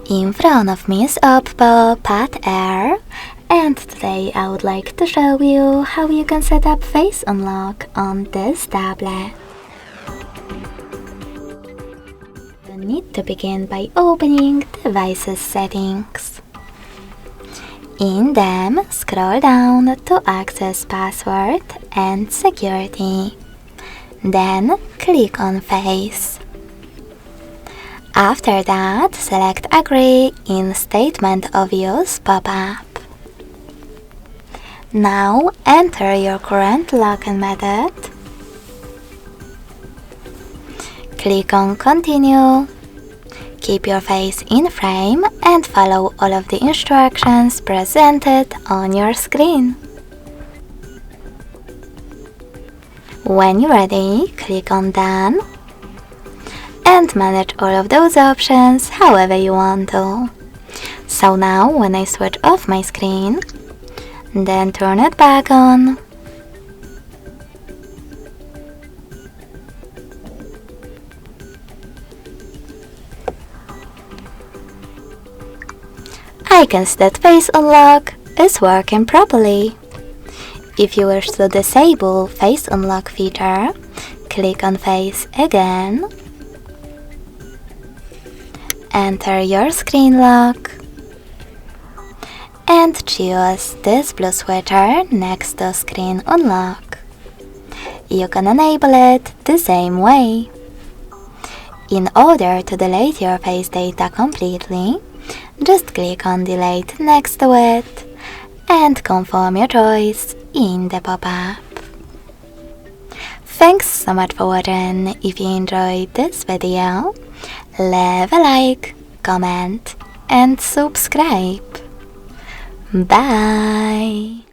In front of me is Oppo Pad Air, and today I would like to show you how you can set up face unlock on this tablet. You need to begin by opening Devices Settings. In them, scroll down to Access Password and Security. Then click on Face. After that, select Agree in Statement of Use pop-up. Now enter your current login method. Click on Continue. Keep your face in frame and follow all of the instructions presented on your screen. When you're ready, click on Done and manage all of those options however you want to. So now when I switch off my screen, then turn it back on, I can see that Face Unlock is working properly. If you wish to disable Face Unlock feature, click on Face again, enter your screen lock, and choose this blue switcher next to Screen Unlock. You can enable it the same way. In order to delete your face data completely, just click on Delete next to it and confirm your choice in the pop-up. Thanks so much for watching. If you enjoyed this video, leave a like, comment and subscribe. Bye!